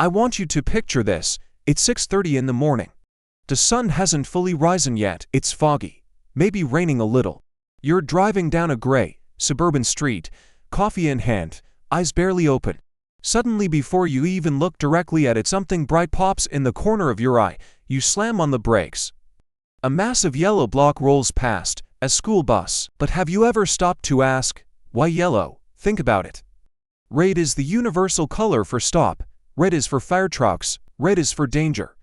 I want you to picture this. It's 6:30 in the morning. The sun hasn't fully risen yet. It's foggy, maybe raining a little. You're driving down a gray, suburban street, coffee in hand, eyes barely open. Suddenly, before you even look directly at it, something bright pops in the corner of your eye. You slam on the brakes. A massive yellow block rolls past, a school bus. But have you ever stopped to ask, why yellow? Think about it. Red is the universal color for stop. Red is for fire trucks. Red is for danger.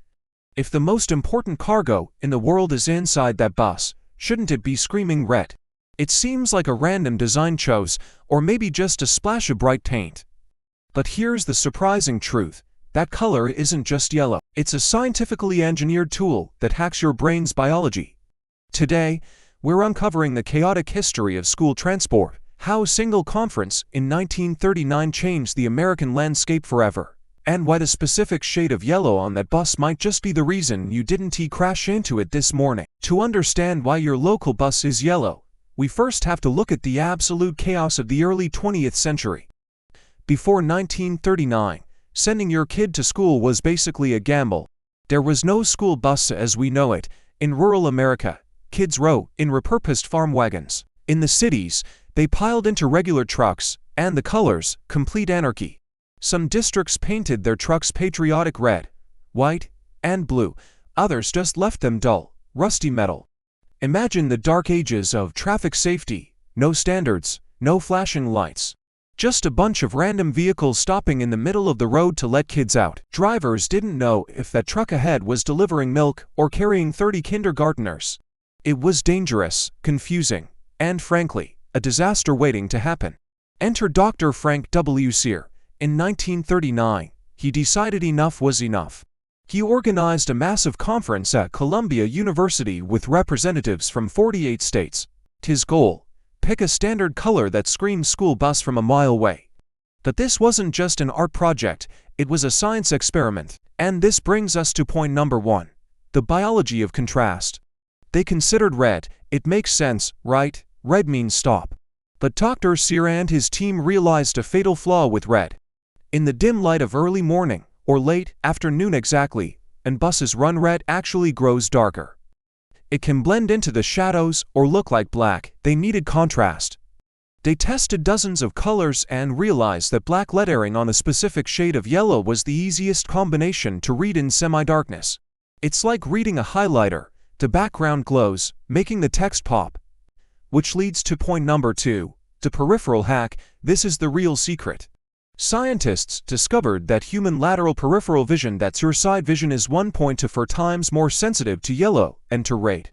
If the most important cargo in the world is inside that bus, shouldn't it be screaming red? It seems like a random design choice, or maybe just a splash of bright paint. But here's the surprising truth. That color isn't just yellow. It's a scientifically engineered tool that hacks your brain's biology. Today, we're uncovering the chaotic history of school transport, how a single conference in 1939 changed the American landscape forever, and why the specific shade of yellow on that bus might just be the reason you didn't crash into it this morning. To understand why your local bus is yellow, we first have to look at the absolute chaos of the early 20th century. Before 1939, sending your kid to school was basically a gamble. There was no school bus as we know it. In rural America, kids rode in repurposed farm wagons. In the cities, they piled into regular trucks, and the colors, complete anarchy. Some districts painted their trucks patriotic red, white, and blue. Others just left them dull, rusty metal. Imagine the dark ages of traffic safety. No standards, no flashing lights. Just a bunch of random vehicles stopping in the middle of the road to let kids out. Drivers didn't know if that truck ahead was delivering milk or carrying 30 kindergarteners. It was dangerous, confusing, and frankly, a disaster waiting to happen. Enter Dr. Frank W. Sear. In 1939, he decided enough was enough. He organized a massive conference at Columbia University with representatives from 48 states. His goal: pick a standard color that screamed school bus from a mile away. But this wasn't just an art project, it was a science experiment. And this brings us to point number 1. The biology of contrast. They considered red. It makes sense, right? Red means stop. But Dr. Sear and his team realized a fatal flaw with red. In the dim light of early morning, or late afternoon exactly, and buses run red actually grows darker. It can blend into the shadows or look like black. They needed contrast. They tested dozens of colors and realized that black lettering on a specific shade of yellow was the easiest combination to read in semi-darkness. It's like reading a highlighter. The background glows, making the text pop. Which leads to point number 2, the peripheral hack. This is the real secret. Scientists discovered that human lateral peripheral vision, that's your side vision, is 1.24 times more sensitive to yellow and to red.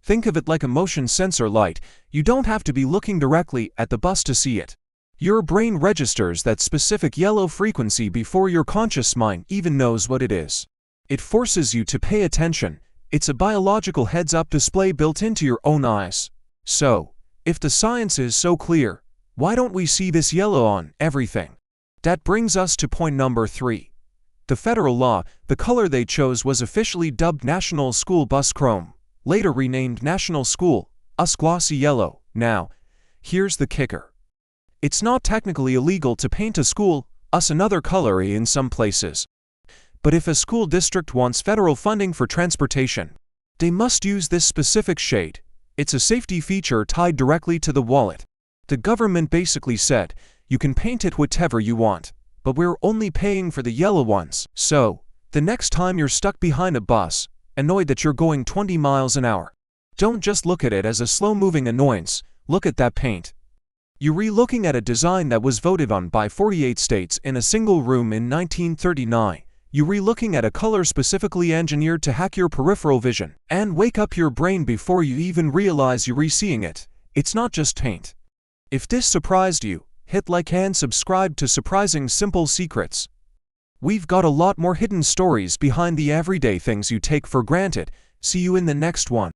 Think of it like a motion sensor light. You don't have to be looking directly at the bus to see it. Your brain registers that specific yellow frequency before your conscious mind even knows what it is. It forces you to pay attention. It's a biological heads-up display built into your own eyes. So, if the science is so clear, why don't we see this yellow on everything? That brings us to point number 3. The federal law. The color they chose was officially dubbed National School Bus Chrome, later renamed National School Bus Glossy Yellow. Now, here's the kicker. It's not technically illegal to paint a school bus another color in some places. But if a school district wants federal funding for transportation, they must use this specific shade. It's a safety feature tied directly to the wallet. The government basically said, you can paint it whatever you want, but we're only paying for the yellow ones. So, the next time you're stuck behind a bus, annoyed that you're going 20 miles an hour, don't just look at it as a slow-moving annoyance. Look at that paint. You're re-looking at a design that was voted on by 48 states in a single room in 1939. You're re-looking at a color specifically engineered to hack your peripheral vision and wake up your brain before you even realize you're re-seeing it. It's not just paint. If this surprised you, hit like and subscribe to Surprising Simple Secrets. We've got a lot more hidden stories behind the everyday things you take for granted. See you in the next one.